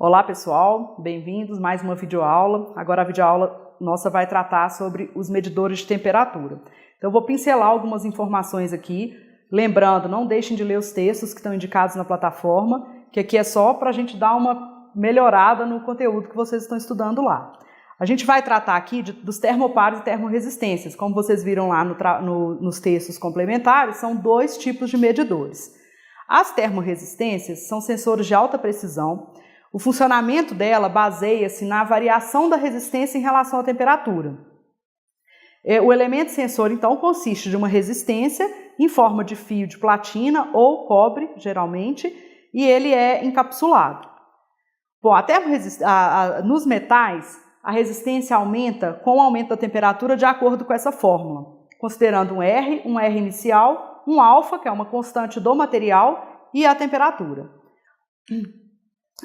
Olá pessoal, bem-vindos a mais uma videoaula. Agora a videoaula nossa vai tratar sobre os medidores de temperatura. Então eu vou pincelar algumas informações aqui. Lembrando, não deixem de ler os textos que estão indicados na plataforma, que aqui é só para a gente dar uma melhorada no conteúdo que vocês estão estudando lá. A gente vai tratar aqui dos termopares e termorresistências. Como vocês viram lá nos textos complementares, são dois tipos de medidores. As termorresistências são sensores de alta precisão. O funcionamento dela baseia-se na variação da resistência em relação à temperatura. O elemento sensor, então, consiste de uma resistência em forma de fio de platina ou cobre, geralmente, e ele é encapsulado. Bom, nos metais, a resistência aumenta com o aumento da temperatura de acordo com essa fórmula, considerando um R inicial, um alfa, que é uma constante do material, e a temperatura.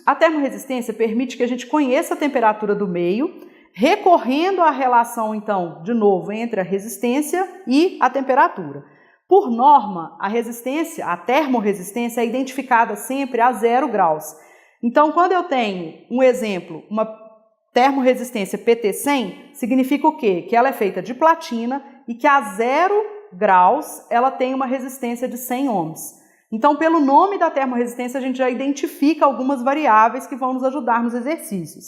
A termorresistência permite que a gente conheça a temperatura do meio, recorrendo à relação, então, de novo, entre a resistência e a temperatura. Por norma, a termorresistência é identificada sempre a 0 graus. Então, quando eu tenho um exemplo, uma termorresistência PT100, significa o quê? Que ela é feita de platina e que a 0 graus ela tem uma resistência de 100 ohms. Então, pelo nome da termorresistência, a gente já identifica algumas variáveis que vão nos ajudar nos exercícios.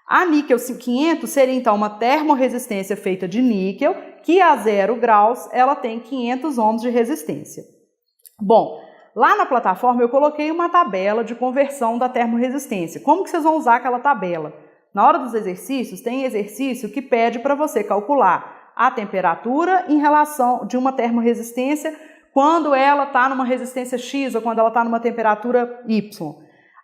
A níquel 500 seria, então, uma termorresistência feita de níquel, que a 0 graus ela tem 500 ohms de resistência. Bom, lá na plataforma eu coloquei uma tabela de conversão da termorresistência. Como que vocês vão usar aquela tabela? Na hora dos exercícios, tem exercício que pede para você calcular a temperatura em relação de uma termorresistência quando ela está numa resistência X ou quando ela está numa temperatura Y.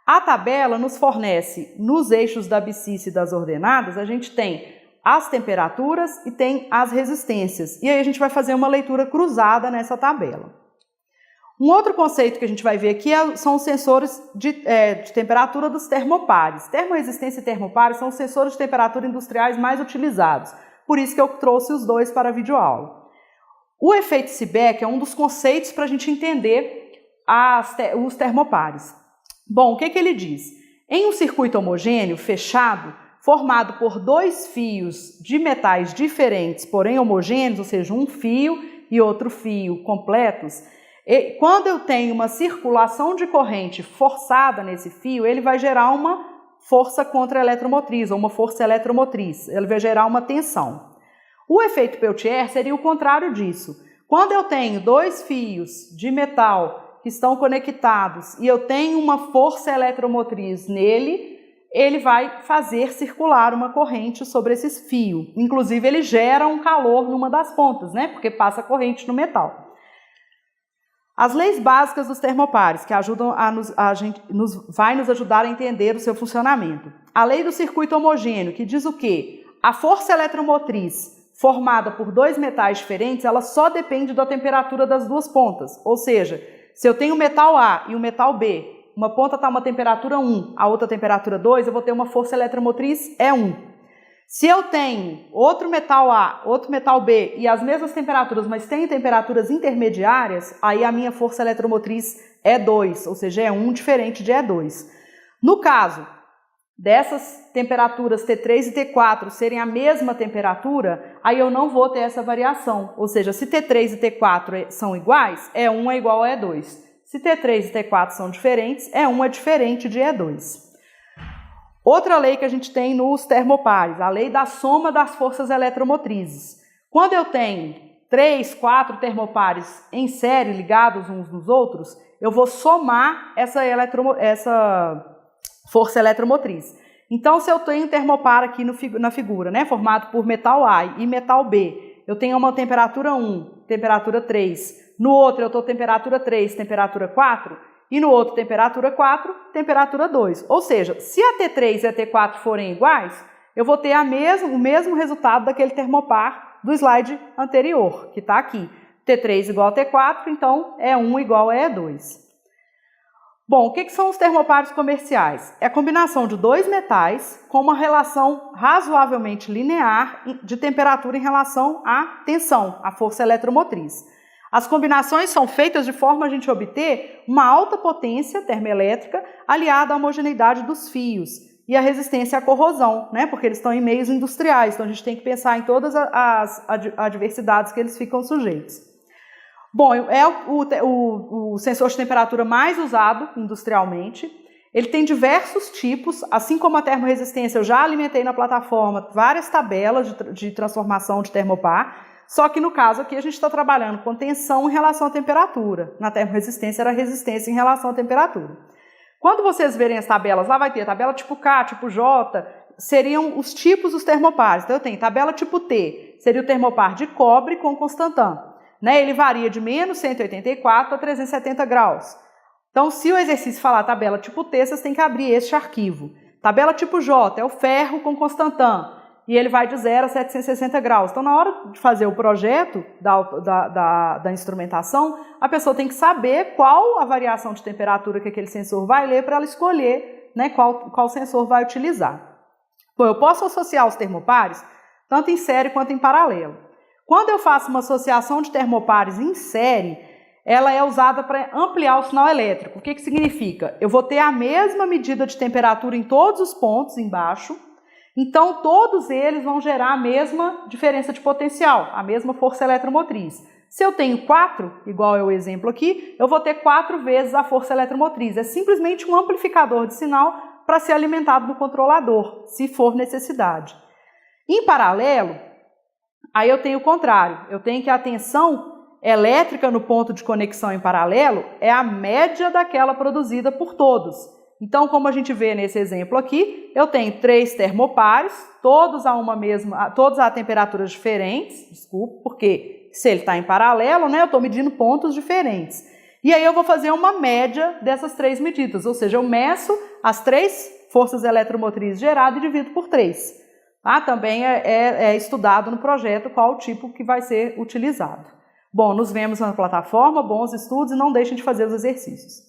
A tabela nos fornece, nos eixos da abscissa e das ordenadas, a gente tem as temperaturas e tem as resistências. E aí a gente vai fazer uma leitura cruzada nessa tabela. Um outro conceito que a gente vai ver aqui são os sensores de temperatura dos termopares. Termorresistência e termopares são os sensores de temperatura industriais mais utilizados. Por isso que eu trouxe os dois para a videoaula. O efeito Seebeck é um dos conceitos para a gente entender os termopares. Bom, o que ele diz? Em um circuito homogêneo, fechado, formado por dois fios de metais diferentes, porém homogêneos, ou seja, um fio e outro fio completos, quando eu tenho uma circulação de corrente forçada nesse fio, ele vai gerar uma força contra-eletromotriz, ou uma força eletromotriz, ele vai gerar uma tensão. O efeito Peltier seria o contrário disso. Quando eu tenho dois fios de metal que estão conectados e eu tenho uma força eletromotriz nele, ele vai fazer circular uma corrente sobre esses fios. Inclusive, ele gera um calor numa das pontas, né? Porque passa corrente no metal. As leis básicas dos termopares, que ajudam vai nos ajudar a entender o seu funcionamento. A lei do circuito homogêneo, que diz o quê? A força eletromotriz formada por dois metais diferentes, ela só depende da temperatura das duas pontas. Ou seja, se eu tenho o metal A e o metal B, uma ponta está uma temperatura 1, a outra temperatura 2, eu vou ter uma força eletromotriz E1. Se eu tenho outro metal A, outro metal B e as mesmas temperaturas, mas tem temperaturas intermediárias, aí a minha força eletromotriz é E2, ou seja, E1 diferente de E2. No caso dessas temperaturas T3 e T4 serem a mesma temperatura, aí eu não vou ter essa variação. Ou seja, se T3 e T4 são iguais, E1 é igual a E2. Se T3 e T4 são diferentes, E1 é diferente de E2. Outra lei que a gente tem nos termopares, a lei da soma das forças eletromotrizes. Quando eu tenho 3, 4 termopares em série ligados uns nos outros, eu vou somar essa força eletromotriz. Então, se eu tenho um termopar aqui na figura, né, formado por metal A e metal B, eu tenho uma temperatura 1, temperatura 3, no outro eu estou temperatura 3, temperatura 4, e no outro temperatura 4, temperatura 2. Ou seja, se a T3 e a T4 forem iguais, eu vou ter o mesmo resultado daquele termopar do slide anterior, que está aqui. T3 igual a T4, então E1 igual a E2. Bom, o que são os termopares comerciais? É a combinação de dois metais com uma relação razoavelmente linear de temperatura em relação à tensão, à força eletromotriz. As combinações são feitas de forma a gente obter uma alta potência termoelétrica aliada à homogeneidade dos fios e a resistência à corrosão, né? Porque eles estão em meios industriais, então a gente tem que pensar em todas as adversidades que eles ficam sujeitos. Bom, é o sensor de temperatura mais usado industrialmente. Ele tem diversos tipos, assim como a termorresistência, eu já alimentei na plataforma várias tabelas de transformação de termopar, só que no caso aqui a gente está trabalhando com tensão em relação à temperatura. Na termorresistência era resistência em relação à temperatura. Quando vocês verem as tabelas, lá vai ter tabela tipo K, tipo J, seriam os tipos dos termopares. Então eu tenho tabela tipo T, seria o termopar de cobre com constantã. Né? Ele varia de menos 184 a 370 graus. Então, se o exercício falar tabela tipo T, vocês têm que abrir este arquivo. Tabela tipo J é o ferro com constantã, e ele vai de 0 a 760 graus. Então, na hora de fazer o projeto da instrumentação, a pessoa tem que saber qual a variação de temperatura que aquele sensor vai ler para ela escolher, né, qual sensor vai utilizar. Bom, eu posso associar os termopares tanto em série quanto em paralelo. Quando eu faço uma associação de termopares em série, ela é usada para ampliar o sinal elétrico. O que significa? Eu vou ter a mesma medida de temperatura em todos os pontos embaixo, então todos eles vão gerar a mesma diferença de potencial, a mesma força eletromotriz. Se eu tenho 4, igual é o exemplo aqui, eu vou ter 4 vezes a força eletromotriz. É simplesmente um amplificador de sinal para ser alimentado no controlador, se for necessidade. Em paralelo, aí eu tenho o contrário, eu tenho que a tensão elétrica no ponto de conexão em paralelo é a média daquela produzida por todos. Então, como a gente vê nesse exemplo aqui, eu tenho 3 termopares, todos a temperaturas diferentes, porque se ele está em paralelo, né, eu estou medindo pontos diferentes. E aí eu vou fazer uma média dessas 3 medidas, ou seja, eu meço as 3 forças eletromotrizes geradas e divido por 3. Tá? Também é estudado no projeto qual o tipo que vai ser utilizado. Bom, nos vemos na plataforma, bons estudos e não deixem de fazer os exercícios.